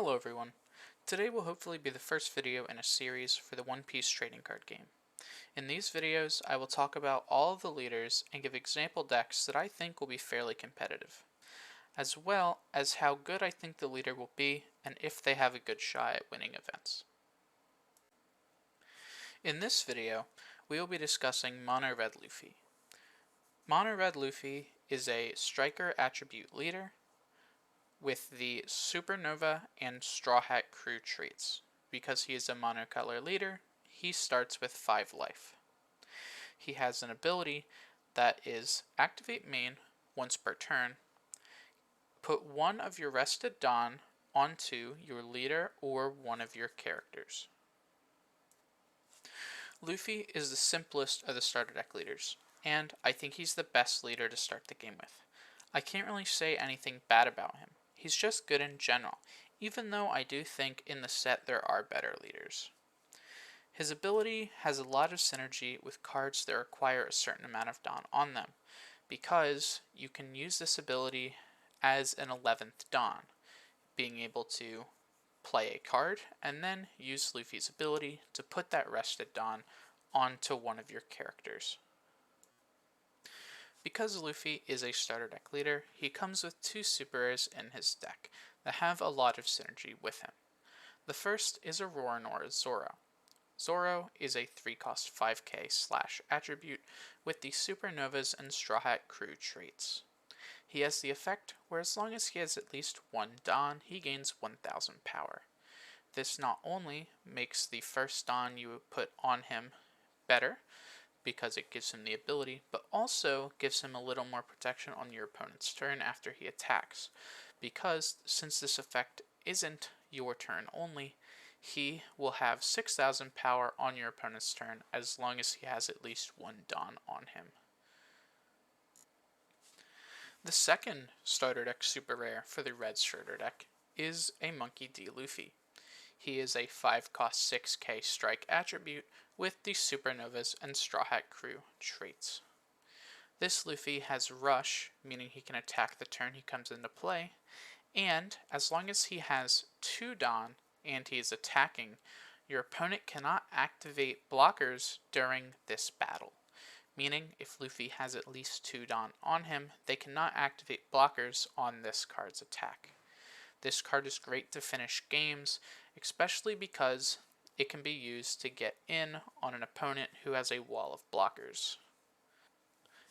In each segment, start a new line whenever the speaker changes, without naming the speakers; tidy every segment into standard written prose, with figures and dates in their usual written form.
Hello everyone. Today will hopefully be the first video in a series for the One Piece trading card game. In these videos, I will talk about all of the leaders and give example decks that I think will be fairly competitive, as well as how good I think the leader will be and if they have a good shot at winning events. In this video, we will be discussing Mono Red Luffy. Mono Red Luffy is a striker attribute leader with the Supernova and Straw Hat Crew traits. Because he is a monocolor leader, he starts with 5 life. He has an ability that is activate main once per turn. Put one of your rested Dawn onto your leader or one of your characters. Luffy is the simplest of the starter deck leaders, and I think he's the best leader to start the game with. I can't really say anything bad about him. He's just good in general, even though I do think in the set there are better leaders. His ability has a lot of synergy with cards that require a certain amount of Dawn on them, because you can use this ability as an 11th Dawn, being able to play a card and then use Luffy's ability to put that rested Dawn onto one of your characters. Because Luffy is a starter deck leader, he comes with 2 super rares in his deck that have a lot of synergy with him. The first is Aurora Nora Zoro. Zoro is a 3-cost 5k / attribute with the Supernovas and Straw Hat Crew traits. He has the effect where as long as he has at least 1 Dawn, he gains 1000 power. This not only makes the first Dawn you put on him better, because it gives him the ability, but also gives him a little more protection on your opponent's turn after he attacks, because since this effect isn't your turn only, he will have 6000 power on your opponent's turn as long as he has at least 1 Dawn on him. The second starter deck super rare for the red starter deck is a Monkey D. Luffy. He is a 5-cost 6k strike attribute with the Supernovas and Straw Hat Crew traits. This Luffy has Rush, meaning he can attack the turn he comes into play, and as long as he has 2 Dawn and he is attacking, your opponent cannot activate blockers during this battle. Meaning, if Luffy has at least 2 Dawn on him, they cannot activate blockers on this card's attack. This card is great to finish games, especially because it can be used to get in on an opponent who has a wall of blockers.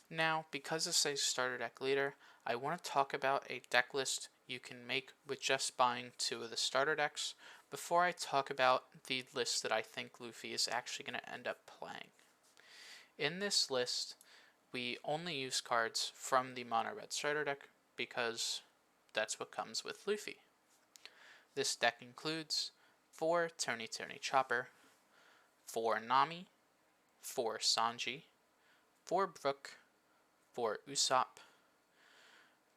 Now, because this is a starter deck leader, I want to talk about a deck list you can make with just buying 2 of the starter decks before I talk about the list that I think Luffy is actually going to end up playing. In this list, we only use cards from the Mono Red starter deck because that's what comes with Luffy. This deck includes 4 Tony Chopper, 4 Nami, 4 Sanji, 4 Brook, 4 Usopp,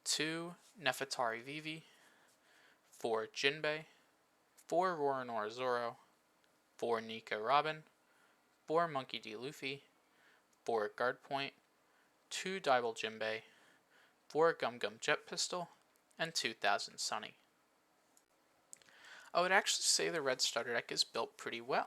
2 Nefertari Vivi, 4 Jinbei, 4 Roronoa Zoro, 4 Nika Robin, 4 Monkey D. Luffy, 4 Guard Point, 2 Dibble Jinbei, 4 Gum Gum Jet Pistol, and 2000 Sunny. I would actually say the red starter deck is built pretty well.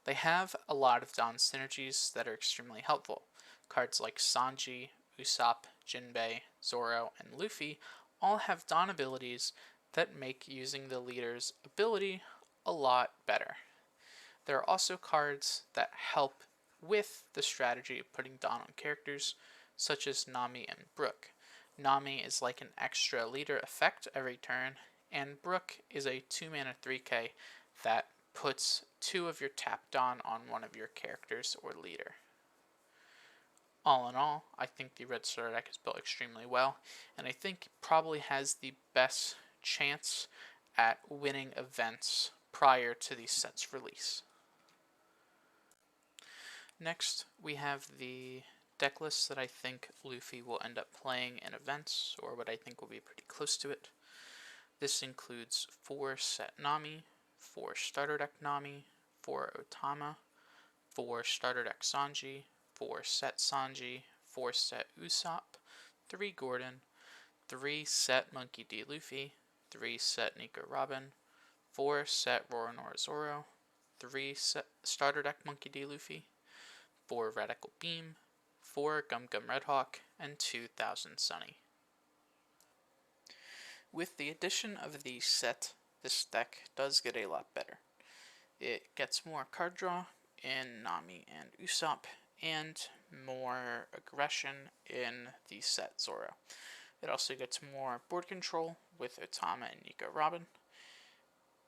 They have a lot of Dawn synergies that are extremely helpful. Cards like Sanji, Usopp, Jinbei, Zoro, and Luffy all have Dawn abilities that make using the leader's ability a lot better. There are also cards that help with the strategy of putting Dawn on characters, such as Nami and Brook. Nami is like an extra leader effect every turn, and Brook is a 2-mana 3k that puts 2 of your tapped Dawn on one of your characters or leader. All in all, I think the red starter deck is built extremely well, and I think it probably has the best chance at winning events prior to the set's release. Next, we have the deck list that I think Luffy will end up playing in events, or what I think will be pretty close to it. This includes 4 set Nami, 4 starter deck Nami, 4 Otama, 4 starter deck Sanji, 4 set Sanji, 4 set Usopp, 3 Gordon, 3 set Monkey D. Luffy, 3 set Nika Robin, 4 set Roronoa Zoro, 3 set starter deck Monkey D. Luffy, 4 Radical Beam, 4 Gum Gum Red Hawk, and 2000 Sunny. With the addition of the set, this deck does get a lot better. It gets more card draw in Nami and Usopp, and more aggression in the set Zoro. It also gets more board control with Utama and Nico Robin,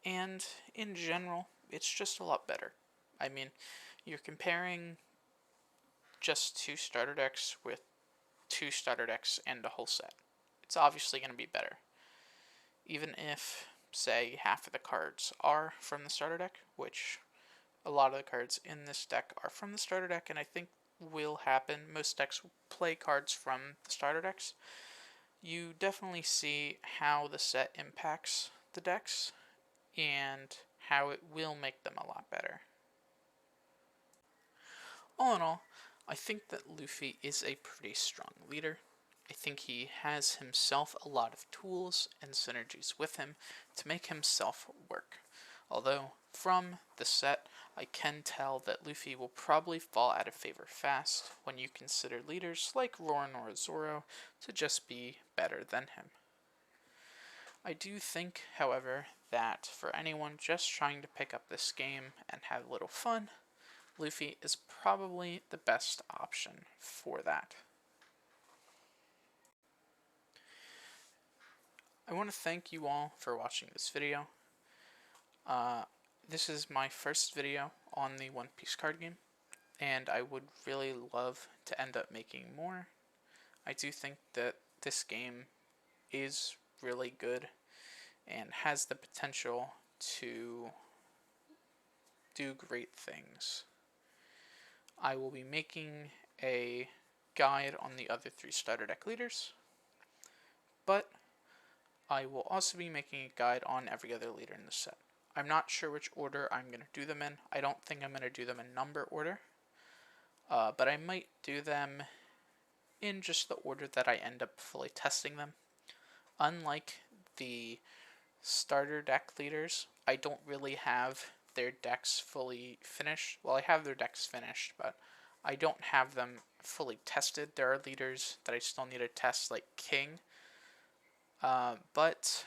and in general, it's just a lot better. I mean, you're comparing just 2 starter decks with 2 starter decks and a whole set. It's obviously going to be better. Even if, say, half of the cards are from the starter deck, which a lot of the cards in this deck are from the starter deck, and I think will happen. Most decks play cards from the starter decks. You definitely see how the set impacts the decks and how it will make them a lot better. All in all, I think that Luffy is a pretty strong leader. I think he has himself a lot of tools and synergies with him to make himself work. Although, from the set, I can tell that Luffy will probably fall out of favor fast when you consider leaders like Roronoa Zoro to just be better than him. I do think, however, that for anyone just trying to pick up this game and have a little fun, Luffy is probably the best option for that. I want to thank you all for watching this video. This is my first video on the One Piece card game, and I would really love to end up making more. I do think that this game is really good and has the potential to do great things. I will be making a guide on the other 3 starter deck leaders, but I will also be making a guide on every other leader in the set. I'm not sure which order I'm going to do them in. I don't think I'm going to do them in number order, but I might do them in just the order that I end up fully testing them. Unlike the starter deck leaders, I don't really have their decks fully finished. Well, I have their decks finished, but I don't have them fully tested. There are leaders that I still need to test, like King. But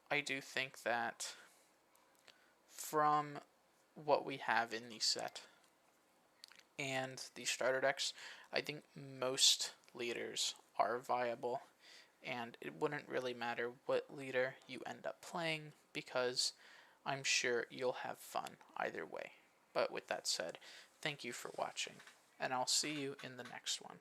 I do think that from what we have in the set and the starter decks, I think most leaders are viable, and it wouldn't really matter what leader you end up playing because I'm sure you'll have fun either way. But with that said, thank you for watching, and I'll see you in the next one.